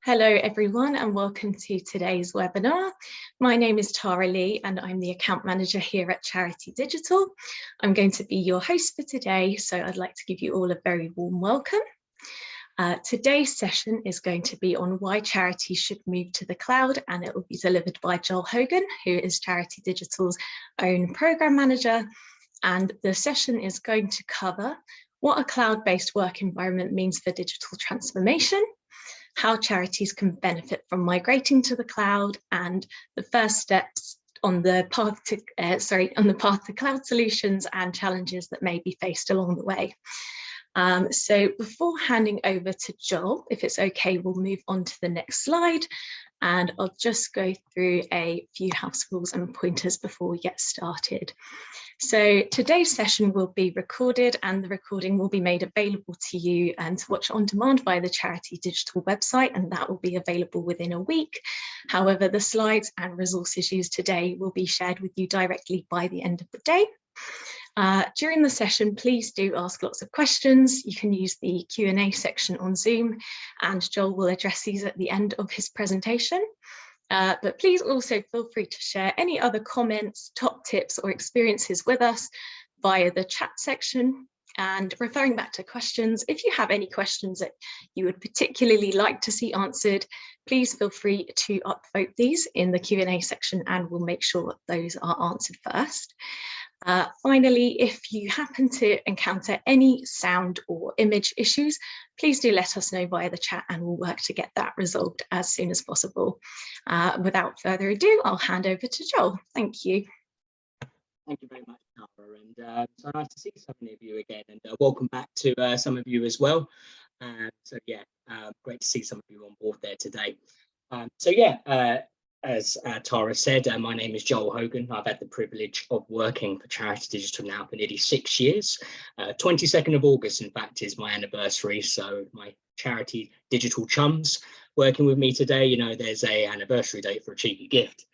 Hello everyone and welcome to today's webinar. My name is Tara Lee and I'm the account manager here at Charity Digital. I'm going to be your host for today, so I'd like to give you all a very warm welcome. Today's session is going to be on why charities should move to the cloud, and it will be delivered by Joel Hogan, who is Charity Digital's own program manager. And the session is going to cover what a cloud-based work environment means for digital transformation, how charities can benefit from migrating to the cloud, and the first steps on the path to cloud solutions and challenges that may be faced along the way. So before handing over to Joel, if it's okay, we'll move on to the next slide, and I'll just go through a few house rules and pointers before we get started. So today's session will be recorded, and the recording will be made available to you and to watch on demand via the Charity Digital website, and that will be available within a week. However, the slides and resources used today will be shared with you directly by the end of the day. During the session, please do ask lots of questions. You can use the Q&A section on Zoom, and Joel will address these at the end of his presentation. But please also feel free to share any other comments, top tips or experiences with us via the chat section. And referring back to questions, if you have any questions that you would particularly like to see answered, please feel free to upvote these in the Q&A section, and we'll make sure that those are answered first. Finally, if you happen to encounter any sound or image issues, please do let us know via the chat and we'll work to get that resolved as soon as possible. Without further ado, I'll hand over to Joel. Thank you. Thank you very much, Tara, and so nice to see some of you again, and welcome back to some of you as well. Great to see some of you on board there today. As Tara said, my name is Joel Hogan. I've had the privilege of working for Charity Digital now for nearly 6 years. 22nd of August, in fact, is my anniversary. So my Charity Digital chums working with me today, you know, there's an anniversary date for a cheeky gift.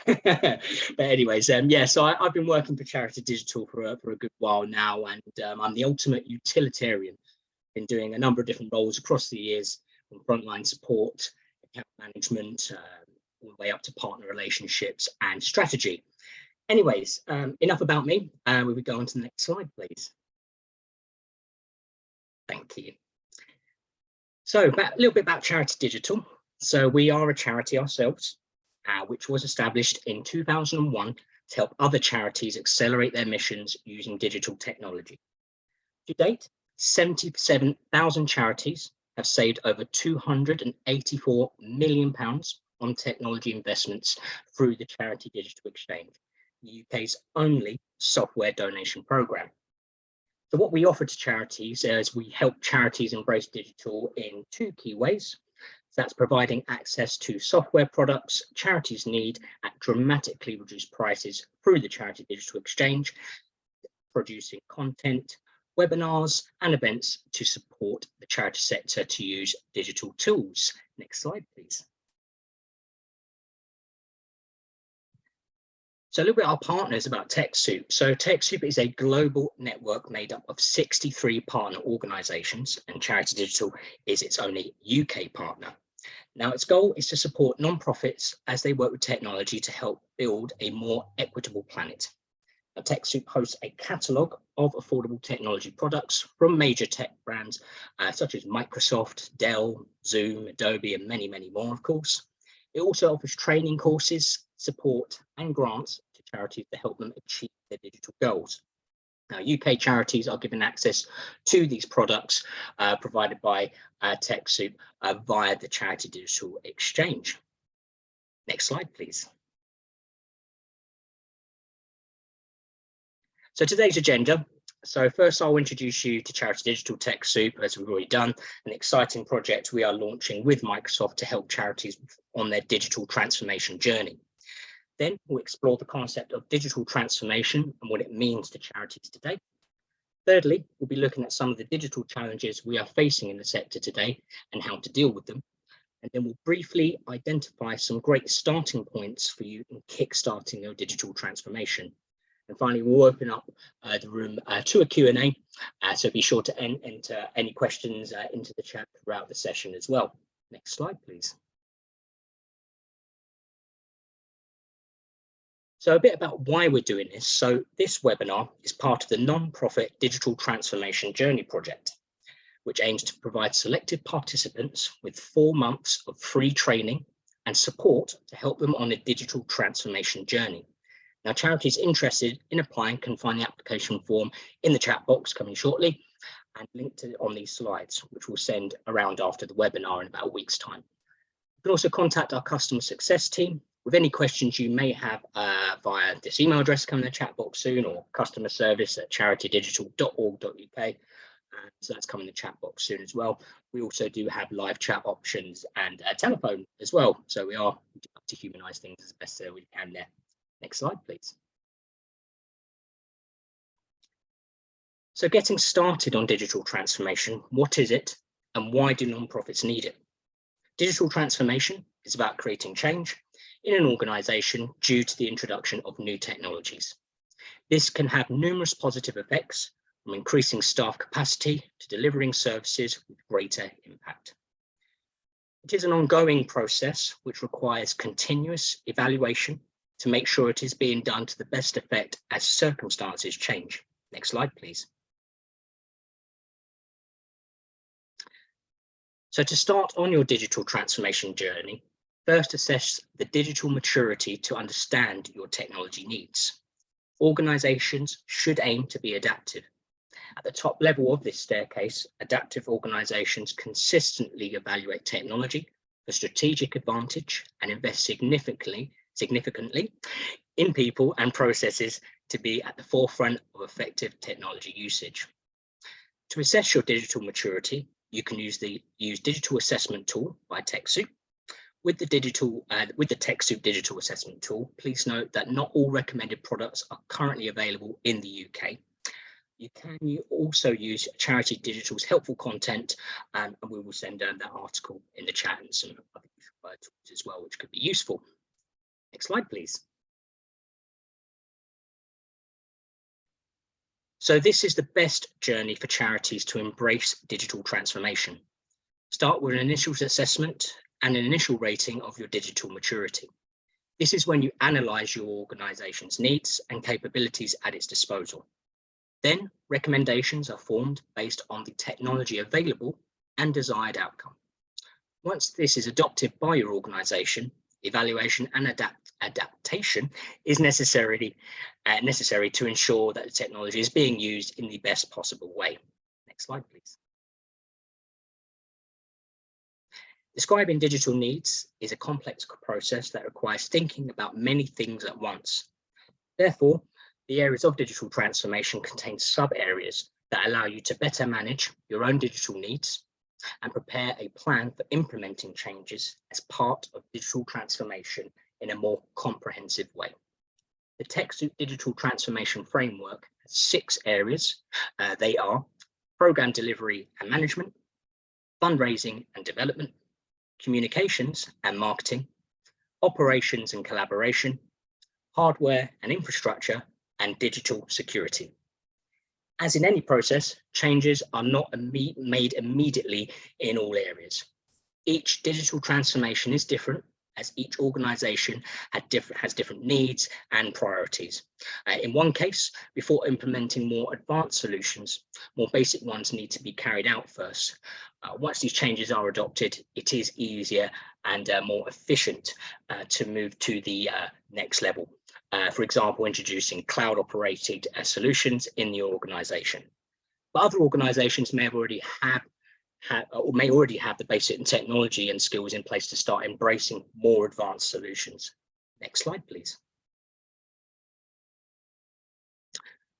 But anyways, so I've been working for Charity Digital for a good while now, and I'm the ultimate utilitarian. Been doing a number of different roles across the years, from frontline support, account management, all the way up to partner relationships and strategy. Anyways, enough about me. We would go on to the next slide, please. Thank you. So a little bit about Charity Digital. So we are a charity ourselves, which was established in 2001 to help other charities accelerate their missions using digital technology. To date, 77,000 charities have saved over £284 million on technology investments through the Charity Digital Exchange, the UK's only software donation programme. So what we offer to charities is we help charities embrace digital in two key ways. So that's providing access to software products charities need at dramatically reduced prices through the Charity Digital Exchange, producing content, webinars and events to support the charity sector to use digital tools. Next slide, please. So a little bit our partners about TechSoup. So TechSoup is a global network made up of 63 partner organisations, and Charity Digital is its only UK partner. Now, its goal is to support non-profits as they work with technology to help build a more equitable planet. Now, TechSoup hosts a catalogue of affordable technology products from major tech brands such as Microsoft, Dell, Zoom, Adobe, and many, many more, of course. It also offers training courses, support and grants to charities to help them achieve their digital goals. Now, UK charities are given access to these products provided by TechSoup via the Charity Digital Exchange. Next slide, please. So today's agenda. So first, I'll introduce you to Charity Digital TechSoup, as we've already done, an exciting project we are launching with Microsoft to help charities on their digital transformation journey. Then we'll explore the concept of digital transformation and what it means to charities today. Thirdly, we'll be looking at some of the digital challenges we are facing in the sector today and how to deal with them. And then we'll briefly identify some great starting points for you in kickstarting your digital transformation. And finally, we'll open up the room to a Q&A, so be sure to enter any questions into the chat throughout the session as well. Next slide, please. So a bit about why we're doing this. So this webinar is part of the non-profit Digital Transformation Journey project, which aims to provide selected participants with 4 months of free training and support to help them on a digital transformation journey. Now, charities interested in applying can find the application form in the chat box coming shortly and linked to on these slides, which we'll send around after the webinar in about a week's time. You can also contact our customer success team with any questions you may have via this email address coming in the chat box soon, or customer service at charitydigital.org.uk. So that's coming in the chat box soon as well. We also do have live chat options and a telephone as well. So we are to humanize things as best as we can there. Next slide, please. So getting started on digital transformation, what is it and why do nonprofits need it? Digital transformation is about creating change in an organization due to the introduction of new technologies. This can have numerous positive effects, from increasing staff capacity to delivering services with greater impact. It is an ongoing process which requires continuous evaluation to make sure it is being done to the best effect as circumstances change. Next slide, please. So to start on your digital transformation journey, first assess the digital maturity to understand your technology needs. Organizations should aim to be adaptive. At the top level of this staircase, adaptive organizations consistently evaluate technology for strategic advantage and invest significantly in people and processes to be at the forefront of effective technology usage. To assess your digital maturity, you can use the digital assessment tool by TechSoup. With the TechSoup digital assessment tool, please note that not all recommended products are currently available in the UK. You can also use Charity Digital's helpful content, and we will send that article in the chat and some other tools as well, which could be useful. Next slide, please. So this is the best journey for charities to embrace digital transformation. Start with an initial assessment and an initial rating of your digital maturity. This is when you analyze your organization's needs and capabilities at its disposal. Then recommendations are formed based on the technology available and desired outcome. Once this is adopted by your organization, evaluation and adaptation is necessary to ensure that the technology is being used in the best possible way. Next slide, please. Describing digital needs is a complex process that requires thinking about many things at once. Therefore, the areas of digital transformation contain sub-areas that allow you to better manage your own digital needs and prepare a plan for implementing changes as part of digital transformation in a more comprehensive way. The TechSoup Digital Transformation Framework has 6 areas. They are program delivery and management, fundraising and development, communications and marketing, operations and collaboration, hardware and infrastructure, and digital security. As in any process, changes are not made immediately in all areas. Each digital transformation is different, as each organization has different needs and priorities. In one case, before implementing more advanced solutions, more basic ones need to be carried out first. Once these changes are adopted, it is easier and more efficient to move to the next level. For example, introducing cloud-operated solutions in the organization. But other organizations may already have the basic technology and skills in place to start embracing more advanced solutions. Next slide, please.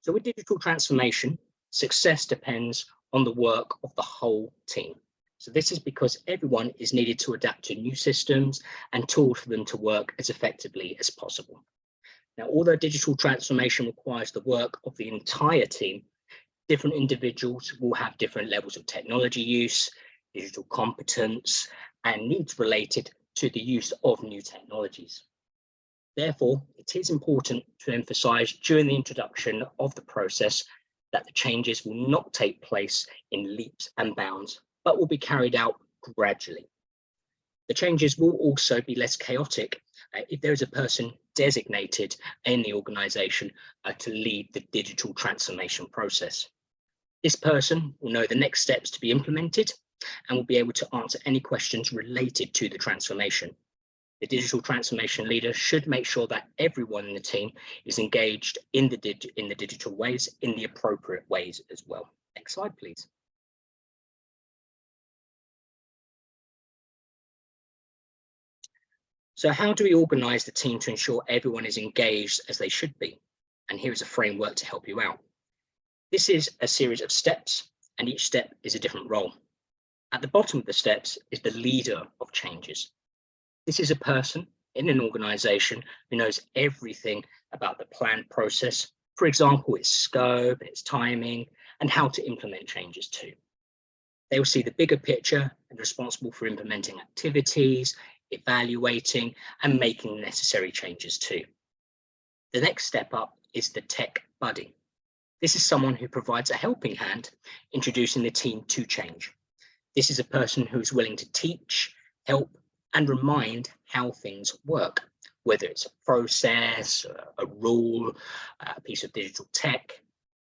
So with digital transformation, success depends on the work of the whole team. So this is because everyone is needed to adapt to new systems and tools for them to work as effectively as possible. Now, although digital transformation requires the work of the entire team, different individuals will have different levels of technology use, digital competence, and needs related to the use of new technologies. Therefore, it is important to emphasize during the introduction of the process that the changes will not take place in leaps and bounds, but will be carried out gradually. The changes will also be less chaotic if there is a person designated in the organization to lead the digital transformation process. This person will know the next steps to be implemented and will be able to answer any questions related to the transformation. The digital transformation leader should make sure that everyone in the team is engaged in the digital ways, in the appropriate ways as well. Next slide, please. So how do we organize the team to ensure everyone is engaged as they should be? And here is a framework to help you out. This is a series of steps, and each step is a different role. At the bottom of the steps is the leader of changes. This is a person in an organization who knows everything about the planned process. For example, its scope, its timing, and how to implement changes too. They will see the bigger picture and responsible for implementing activities, evaluating, and making necessary changes too. The next step up is the tech buddy. This is someone who provides a helping hand, introducing the team to change. This is a person who is willing to teach, help, and remind how things work, whether it's a process, a rule, a piece of digital tech.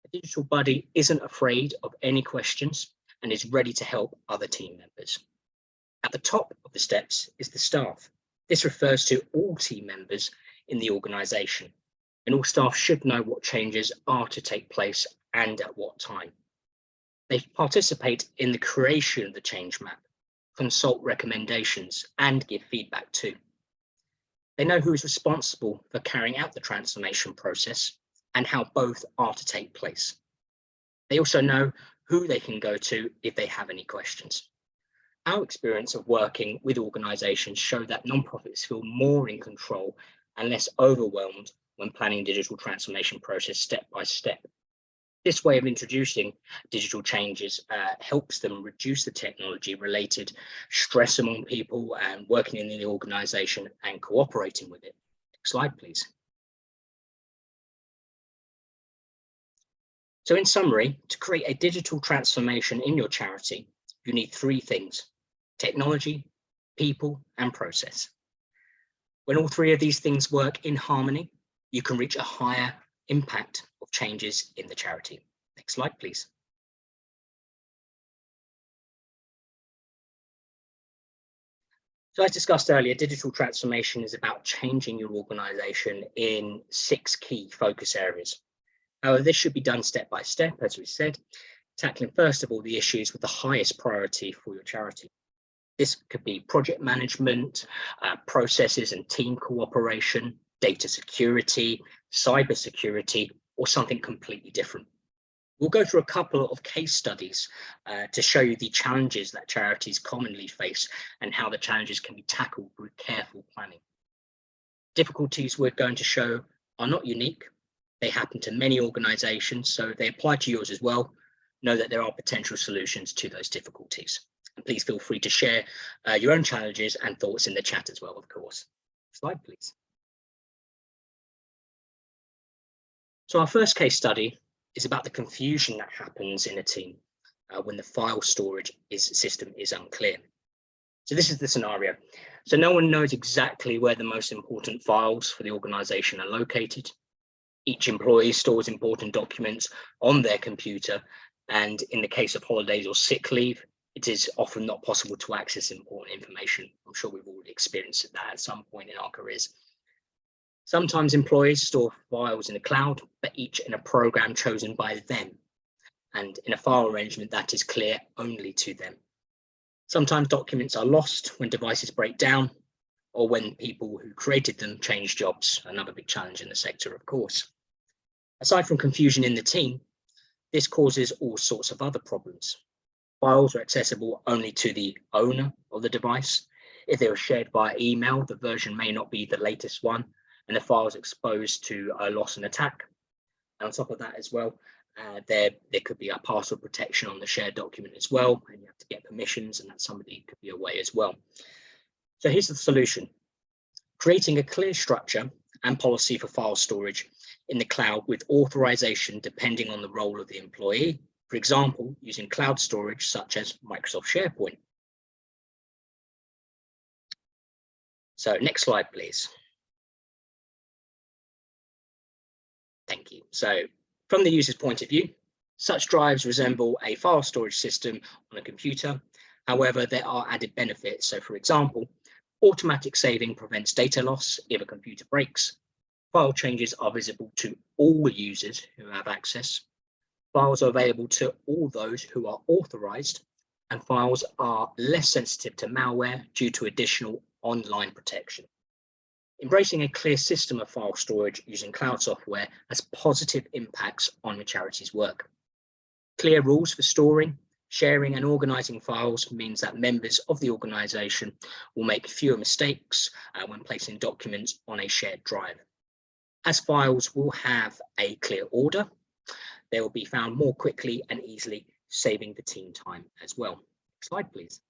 A digital buddy isn't afraid of any questions and is ready to help other team members. At the top of the steps is the staff. This refers to all team members in the organization, and all staff should know what changes are to take place and at what time. They participate in the creation of the change map, consult recommendations, and give feedback too. They know who is responsible for carrying out the transformation process and how both are to take place. They also know who they can go to if they have any questions. Our experience of working with organizations show that nonprofits feel more in control and less overwhelmed when planning digital transformation process step by step. This way of introducing digital changes helps them reduce the technology-related stress among people and working in the organization and cooperating with it. Next slide, please. So in summary, to create a digital transformation in your charity, you need three things: technology, people, and process. When all three of these things work in harmony, you can reach a higher impact of changes in the charity. Next slide, please. So as discussed earlier, digital transformation is about changing your organization in 6 key focus areas. However, this should be done step by step, as we said, tackling first of all the issues with the highest priority for your charity. This could be project management, processes and team cooperation, data security, cyber security, or something completely different. We'll go through a couple of case studies to show you the challenges that charities commonly face and how the challenges can be tackled with careful planning. Difficulties we're going to show are not unique. They happen to many organizations, so they apply to yours as well. Know that there are potential solutions to those difficulties. And please feel free to share your own challenges and thoughts in the chat as well, of course. Slide, please. So our first case study is about the confusion that happens in a team when the file storage system is unclear. So this is the scenario. So no one knows exactly where the most important files for the organization are located. Each employee stores important documents on their computer, and in the case of holidays or sick leave, it is often not possible to access important information. I'm sure we've already experienced that at some point in our careers. Sometimes employees store files in the cloud, but each in a program chosen by them, and in a file arrangement that is clear only to them. Sometimes documents are lost when devices break down, or when people who created them change jobs, another big challenge in the sector, of course. Aside from confusion in the team, this causes all sorts of other problems. Files are accessible only to the owner of the device. If they were shared via email, the version may not be the latest one, and the file is exposed to a loss and attack. And on top of that as well, there could be a password protection on the shared document as well, and you have to get permissions, and that somebody could be away as well. So here's the solution: creating a clear structure and policy for file storage in the cloud with authorization depending on the role of the employee. For example, using cloud storage such as Microsoft SharePoint. So next slide, please. Thank you. So from the user's point of view, such drives resemble a file storage system on a computer. However, there are added benefits. So for example, automatic saving prevents data loss if a computer breaks. File changes are visible to all users who have access. Files are available to all those who are authorized, and files are less sensitive to malware due to additional online protection. Embracing a clear system of file storage using cloud software has positive impacts on the charity's work. Clear rules for storing, sharing and organizing files means that members of the organization will make fewer mistakes when placing documents on a shared drive. As files will have a clear order, they will be found more quickly and easily, saving the team time as well. Next slide, please.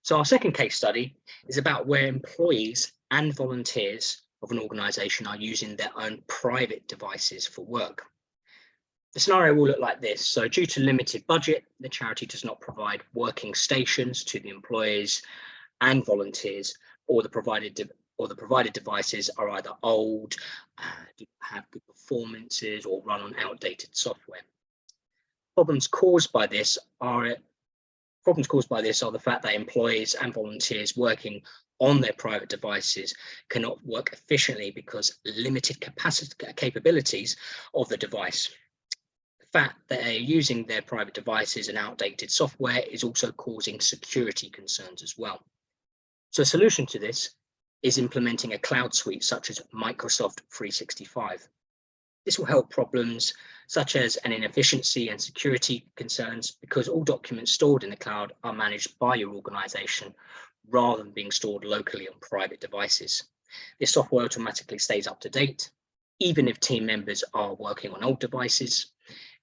So our second case study is about where employees and volunteers of an organization are using their own private devices for work. The scenario will look like this. So due to limited budget, the charity does not provide working stations to the employees and volunteers, or the provided devices are either old, have good performances, or run on outdated software. Problems caused by this are the fact that employees and volunteers working on their private devices cannot work efficiently because limited capabilities of the device. The fact that they're using their private devices and outdated software is also causing security concerns as well. So a solution to this is implementing a cloud suite such as Microsoft 365. This will help problems such as an inefficiency and security concerns because all documents stored in the cloud are managed by your organization rather than being stored locally on private devices. This software automatically stays up to date, even if team members are working on old devices.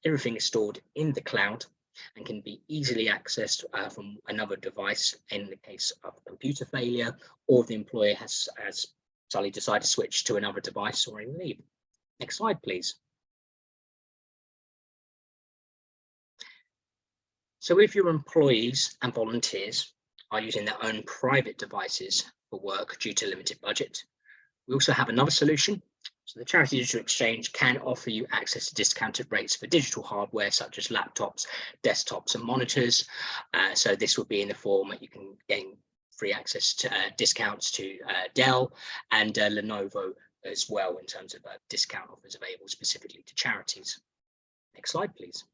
Everything is stored in the cloud and can be easily accessed from another device in the case of computer failure, or if the employee has suddenly decided to switch to another device or in leave. Next slide, please. So if your employees and volunteers are using their own private devices for work due to limited budget, we also have another solution. So the Charity Digital Exchange can offer you access to discounted rates for digital hardware such as laptops, desktops and monitors. So this will be in the form that you can gain free access to discounts to Dell and Lenovo as well in terms of discount offers available specifically to charities. Next slide, please.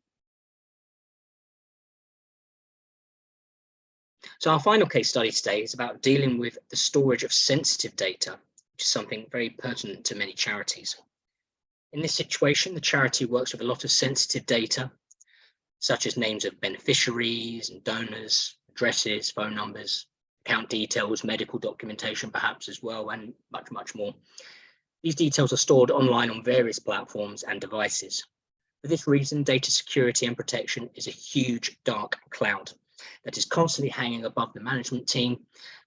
So our final case study today is about dealing with the storage of sensitive data, which is something very pertinent to many charities. In this situation, the charity works with a lot of sensitive data, such as names of beneficiaries and donors, addresses, phone numbers, account details, medical documentation perhaps as well, and much, much more. These details are stored online on various platforms and devices. For this reason, data security and protection is a huge dark cloud that is constantly hanging above the management team,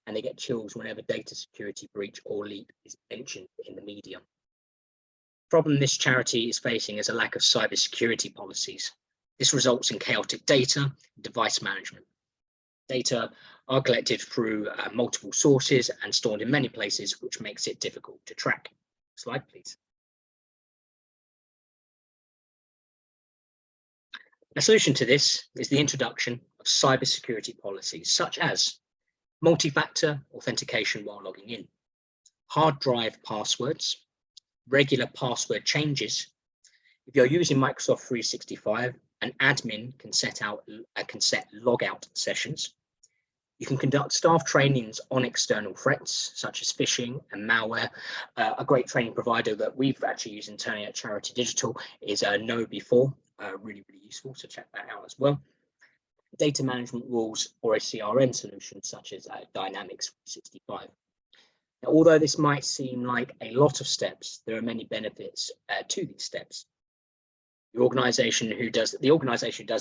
and they get chills whenever data security breach or leak is mentioned in the media. The problem this charity is facing is a lack of cybersecurity policies. This results in chaotic data and device management. Data are collected through multiple sources and stored in many places, which makes it difficult to track. Slide, please. A solution to this is the introduction of cybersecurity policies, such as multi-factor authentication while logging in, hard drive passwords, regular password changes. If you're using Microsoft 365, an admin can set logout sessions. You can conduct staff trainings on external threats, such as phishing and malware. A great training provider that we've actually used internally at Charity Digital is KnowBe4. Really, really useful, so check that out as well. Data management rules or a CRM solution such as Dynamics 365. Now, although this might seem like a lot of steps, there are many benefits to these steps. The organization who does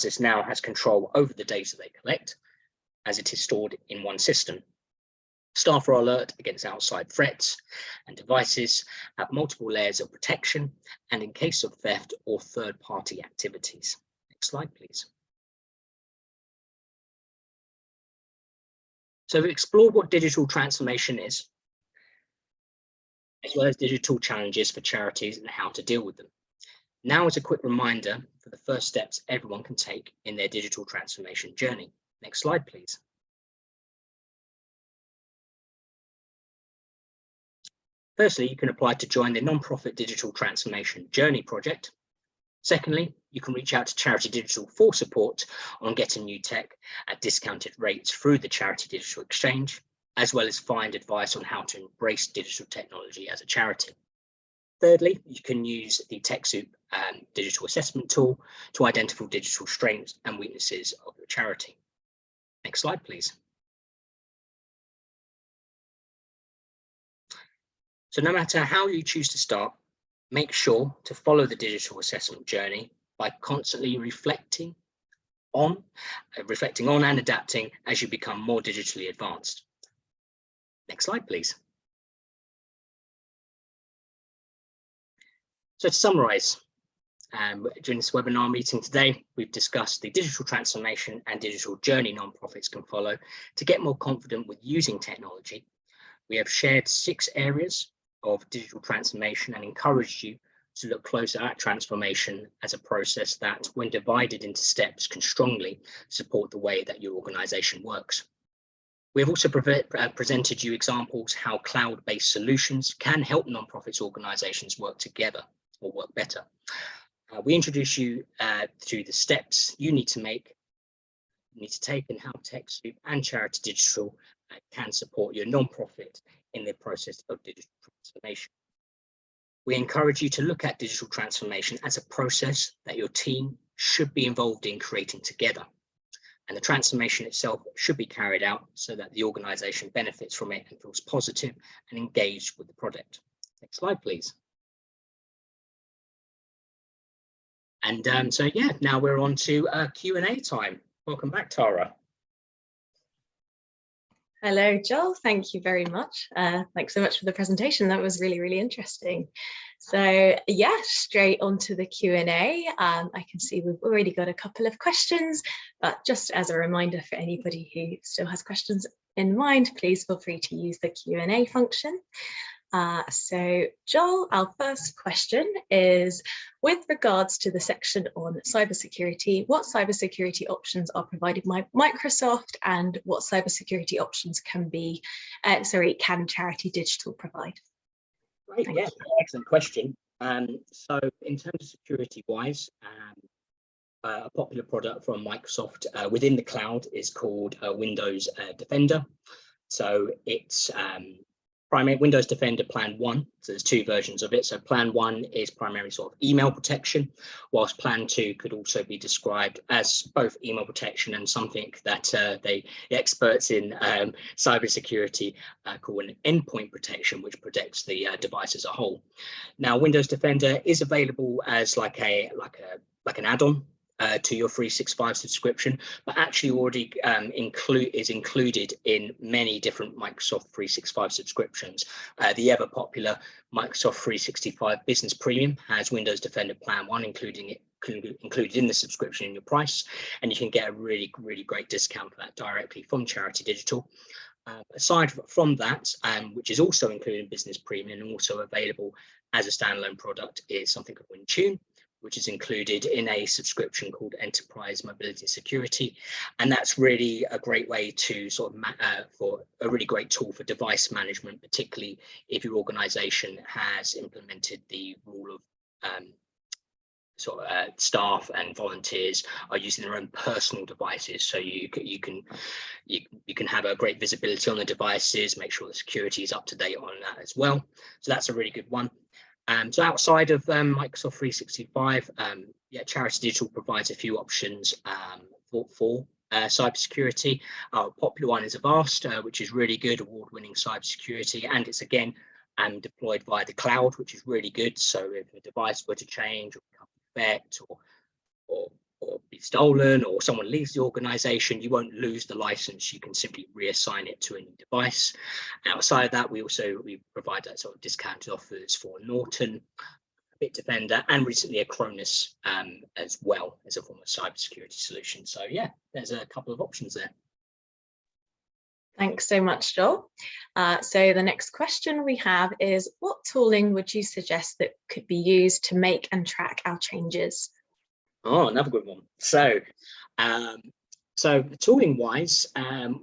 this now has control over the data they collect, as it is stored in one system. Staff are alert against outside threats, and devices have multiple layers of protection, and in case of theft or third-party activities. Next slide, please. So we've explored what digital transformation is, as well as digital challenges for charities and how to deal with them. Now is a quick reminder for the first steps everyone can take in their digital transformation journey. Next slide, please. Firstly, you can apply to join the nonprofit digital transformation journey project. Secondly, you can reach out to Charity Digital for support on getting new tech at discounted rates through the Charity Digital Exchange, as well as find advice on how to embrace digital technology as a charity. Thirdly, you can use the TechSoup digital assessment tool to identify digital strengths and weaknesses of your charity. Next slide, please. So no matter how you choose to start, make sure to follow the digital assessment journey by constantly reflecting on and adapting as you become more digitally advanced. Next slide, please. So to summarize, during this webinar meeting today, we've discussed the digital transformation and digital journey nonprofits can follow to get more confident with using technology. We have shared 6 areas of digital transformation and encouraged you to look closer at transformation as a process that, when divided into steps, can strongly support the way that your organization works. We have also presented you examples how cloud-based solutions can help nonprofits organizations work together or work better. We introduce you to the steps you need to take and how TechSoup and Charity Digital can support your nonprofit in the process of digital transformation. We encourage you to look at digital transformation as a process that your team should be involved in creating together. And the transformation itself should be carried out so that the organization benefits from it and feels positive and engaged with the project. Next slide, please. And so, yeah, now we're on to Q&A time. Welcome back, Tara. Hello, Joel. Thank you very much. Thanks so much for the presentation. That was really, really interesting. So yeah, straight onto the Q&A. I can see we've already got a couple of questions, but just as a reminder for anybody who still has questions in mind, please feel free to use the Q&A function. So Joel, our first question is, with regards to the section on cybersecurity, what cybersecurity options are provided by Microsoft and what cybersecurity options can Charity Digital provide? Great, yeah, excellent question. So in terms of security wise, a popular product from Microsoft within the cloud is called Windows Defender. So it's primary Windows Defender Plan 1, so there's 2 versions of it. So Plan 1 is primarily sort of email protection, whilst Plan 2 could also be described as both email protection and something that the experts in cybersecurity call an endpoint protection, which protects the device as a whole. Now, Windows Defender is available as like an add-on to your 365 subscription, but actually already is included in many different Microsoft 365 subscriptions. The ever popular Microsoft 365 Business Premium has Windows Defender Plan 1 included in the subscription in your price, and you can get a really, really great discount for that directly from Charity Digital. Aside from that, which is also included in Business Premium and also available as a standalone product, is something called Intune, which is included in a subscription called Enterprise Mobility Security. And that's really a great way to sort of, for a really great tool for device management, particularly if your organization has implemented the rule of staff and volunteers are using their own personal devices. So you can have a great visibility on the devices, make sure the security is up to date on that as well. So that's a really good one. So outside of Microsoft 365, Charity Digital provides a few options for cybersecurity. Our popular one is Avast, which is really good, award-winning cybersecurity, and it's again deployed via the cloud, which is really good. So if a device were to change or become defect or be stolen, or someone leaves the organization, you won't lose the license. You can simply reassign it to a new device. Outside of that, we provide that sort of discounted offers for Norton, Bitdefender, and recently Acronis as well as a form of cybersecurity solution. So yeah, there's a couple of options there. Thanks so much, Joel. So the next question we have is, what tooling would you suggest that could be used to make and track our changes? Oh, another good one. So tooling wise,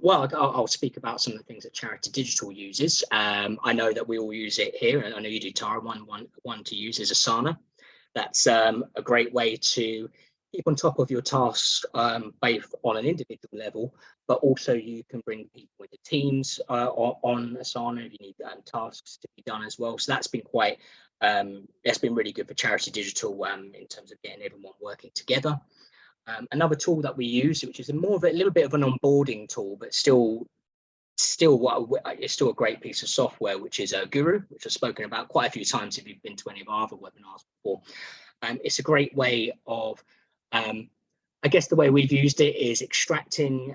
well, I'll speak about some of the things that Charity Digital uses. I know that we all use it here, and I know you do, Tara. One to use is Asana. That's a great way to keep on top of your tasks, both on an individual level, but also you can bring people into teams on Asana if you need tasks to be done as well. So that's been that's been really good for Charity Digital in terms of getting everyone working together. Another tool that we use, which is a little bit of an onboarding tool, but it's still a great piece of software, which is Guru, which I've spoken about quite a few times if you've been to any of our other webinars before. It's a great way of, I guess the way we've used it is extracting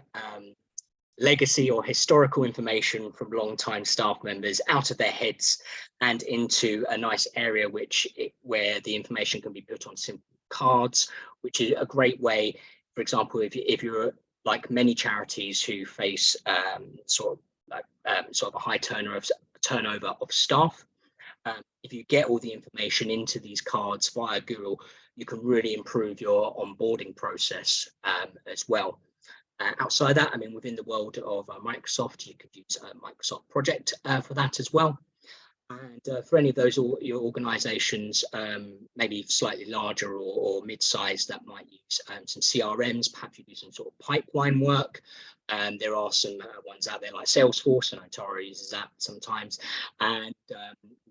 legacy or historical information from long-time staff members out of their heads and into a nice area where the information can be put on simple cards, which is a great way. For example, if you're like many charities who face sort of a high turnover of staff, if you get all the information into these cards via Google, you can really improve your onboarding process as well. Outside that, I mean, within the world of Microsoft, you could use Microsoft Project for that as well. And for any of those your organizations, maybe slightly larger or mid-sized, that might use some CRMs, perhaps you do some sort of pipeline work. There are some ones out there like Salesforce, and Tara uses that sometimes. And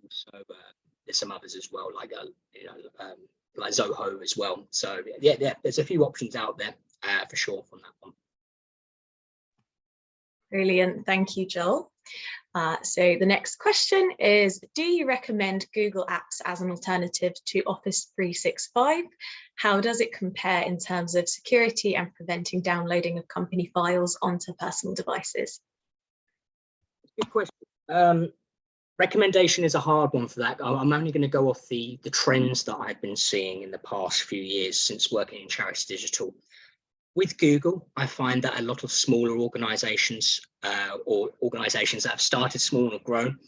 also there's some others as well, like like Zoho as well. So yeah, there's a few options out there for sure from that one. Brilliant, thank you, Joel. So the next question is, do you recommend Google Apps as an alternative to Office 365? How does it compare in terms of security and preventing downloading of company files onto personal devices? Good question. Recommendation is a hard one for that. I'm only going to go off the trends that I've been seeing in the past few years since working in Charity Digital. With Google, I find that a lot of smaller organizations or organizations that have started small and have grown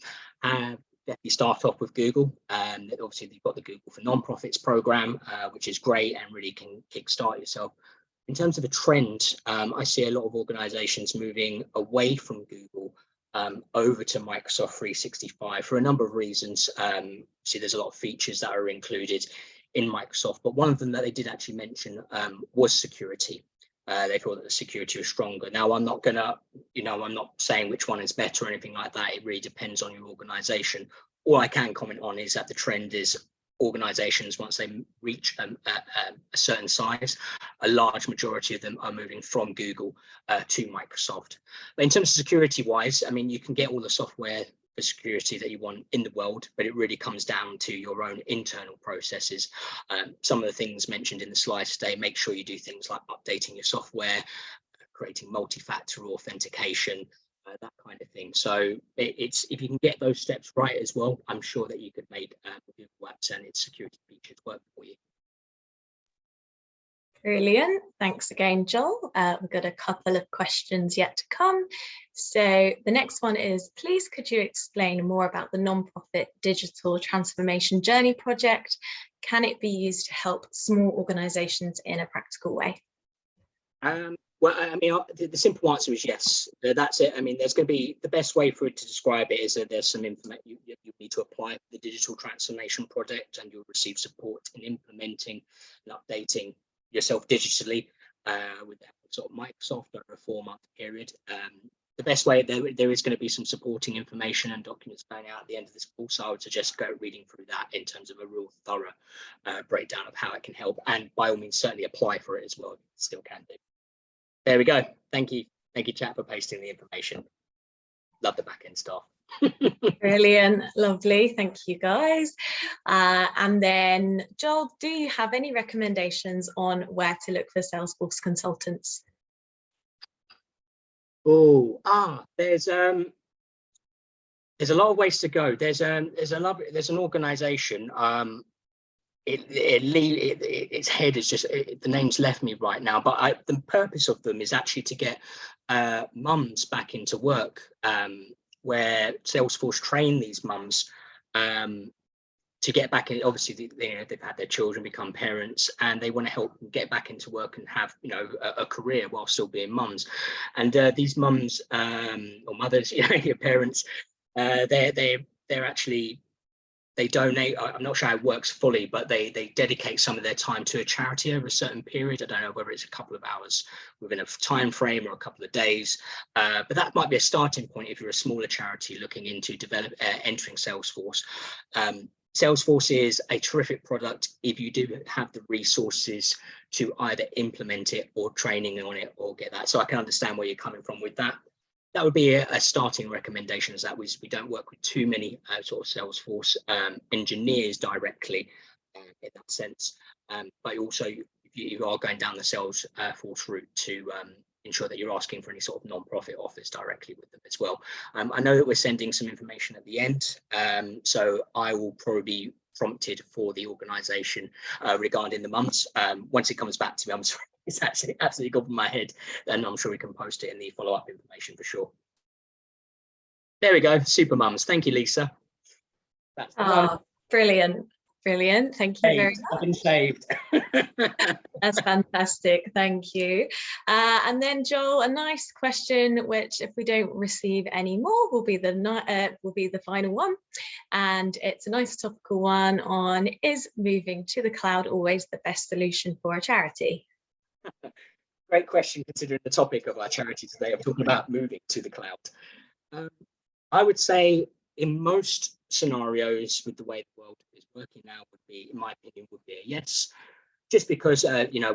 have definitely started off with Google. Obviously, you've got the Google for Nonprofits program, which is great and really can kickstart yourself. In terms of a trend, I see a lot of organizations moving away from Google over to Microsoft 365 for a number of reasons. See, there's a lot of features that are included in Microsoft, but one of them that they did actually mention was security. They thought that the security was stronger. Now, I'm not saying which one is better or anything like that. It really depends on your organization. All I can comment on is that the trend is organizations, once they reach a certain size, a large majority of them are moving from Google to Microsoft. But in terms of security wise, I mean, you can get all the software for security that you want in the world, but it really comes down to your own internal processes. Some of the things mentioned in the slides today, make sure you do things like updating your software, creating multi-factor authentication, that kind of thing. So it's if you can get those steps right as well, I'm sure that you could make Google Apps and its security features work for you. Brilliant. Thanks again, Joel. We've got a couple of questions yet to come. So the next one is, please could you explain more about the nonprofit digital transformation journey project? Can it be used to help small organizations in a practical way? Well, I mean, the simple answer is yes. That's it. I mean, there's going to be, the best way for it to describe it is that there's some information you need to apply for the digital transformation project, and you'll receive support in implementing and updating yourself digitally with that sort of Microsoft over a 4-month period. The best way, there is going to be some supporting information and documents going out at the end of this course. So I would suggest go reading through that in terms of a real thorough breakdown of how it can help, and by all means certainly apply for it as well. Still can do. There we go. Thank you, chat, for pasting the information. Love the back-end staff. Brilliant, lovely, thank you guys. And then Joel, do you have any recommendations on where to look for Salesforce consultants? There's a lot of ways to go. There's an organization its head is just, the name's left me right now, but the purpose of them is actually to get mums back into work, where Salesforce train these mums to get back in. Obviously, they've had their children become parents, and they want to help them get back into work and have a career while still being mums. And these mums or mothers, your parents, they're actually, they donate. I'm not sure how it works fully, but they dedicate some of their time to a charity over a certain period. I don't know whether it's a couple of hours within a time frame or a couple of days, but that might be a starting point if you're a smaller charity looking into entering Salesforce. Salesforce is a terrific product if you do have the resources to either implement it or training on it or get that. So I can understand where you're coming from with that. That would be a starting recommendation, is that we don't work with too many sort of Salesforce engineers directly in that sense. But also, if you are going down the Salesforce route, to ensure that you're asking for any sort of non-profit offers directly with them as well. I know that we're sending some information at the end, so I will probably be prompted for the organisation regarding the mums. Once it comes back to me, I'm sorry, it's actually absolutely gone from my head, and I'm sure we can post it in the follow-up information for sure. There we go, super mums. Thank you, Lisa. That's the one. Brilliant. Brilliant. Thank you very much. I've been saved. That's fantastic. Thank you. And then, Joel, a nice question, which if we don't receive any more, will be the final one. And it's a nice topical one on, is moving to the cloud always the best solution for a charity? Great question, considering the topic of our charity today. I'm talking about moving to the cloud. I would say in most scenarios, with the way the world is working now, would be, in my opinion, would be a yes. Just because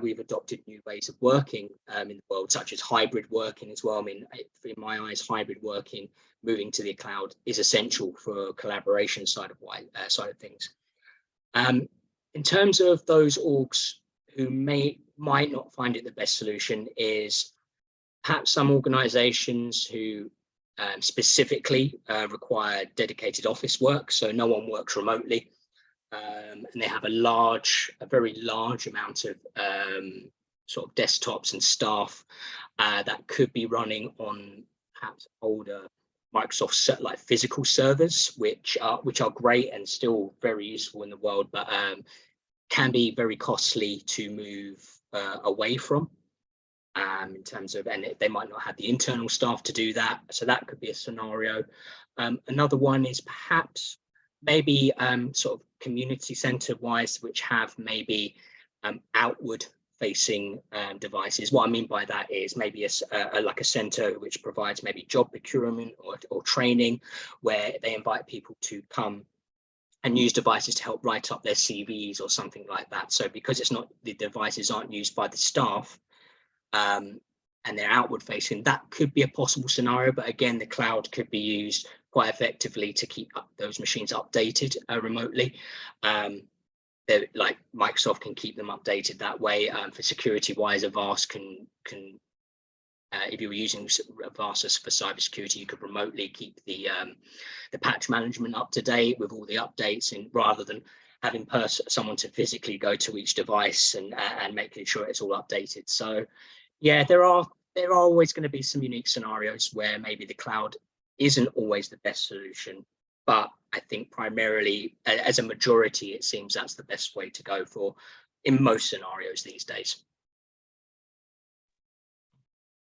we've adopted new ways of working in the world, such as hybrid working as well. I mean, in my eyes, hybrid working, moving to the cloud, is essential for collaboration side of things. In terms of those orgs who might not find it the best solution, is perhaps some organizations who specifically require dedicated office work, so no one works remotely, and they have a very large amount of sort of desktops and staff that could be running on perhaps older Microsoft like physical servers, which are great and still very useful in the world, but can be very costly to move away from. In terms of, and they might not have the internal staff to do that, so that could be a scenario. Another one is perhaps maybe sort of community center wise, which have maybe outward facing devices. What I mean by that is maybe like a center which provides maybe job procurement or training, where they invite people to come and use devices to help write up their CVs or something like that. So because the devices aren't used by the staff, and they're outward facing, that could be a possible scenario. But again, the cloud could be used quite effectively to keep those machines updated remotely. Like Microsoft can keep them updated that way. For security wise, Avast can if you were using Avast for cybersecurity, you could remotely keep the patch management up to date with all the updates, and rather than having someone to physically go to each device and making sure it's all updated. So yeah, there are always going to be some unique scenarios where maybe the cloud isn't always the best solution, but I think primarily as a majority, it seems that's the best way to go for in most scenarios these days.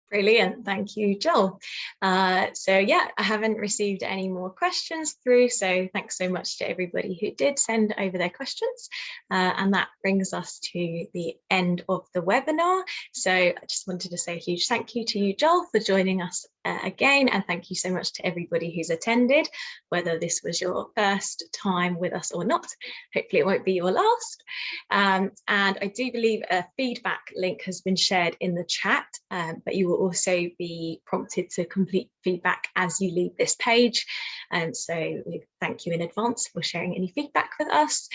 Brilliant, thank you, Joel. So yeah, I haven't received any more questions through, so thanks so much to everybody who did send over their questions. And that brings us to the end of the webinar. So I just wanted to say a huge thank you to you, Joel, for joining us again, and thank you so much to everybody who's attended, whether this was your first time with us or not. Hopefully it won't be your last. And I do believe a feedback link has been shared in the chat, but you will also be prompted to complete feedback as you leave this page. And so we thank you in advance for sharing any feedback with us.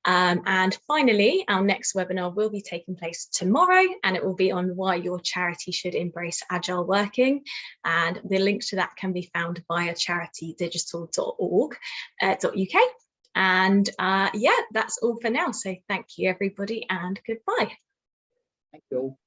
And finally, our next webinar will be taking place tomorrow, and it will be on why your charity should embrace agile working. And the link to that can be found via charitydigital.org.uk. And yeah, that's all for now. So thank you, everybody, and goodbye. Thank you all.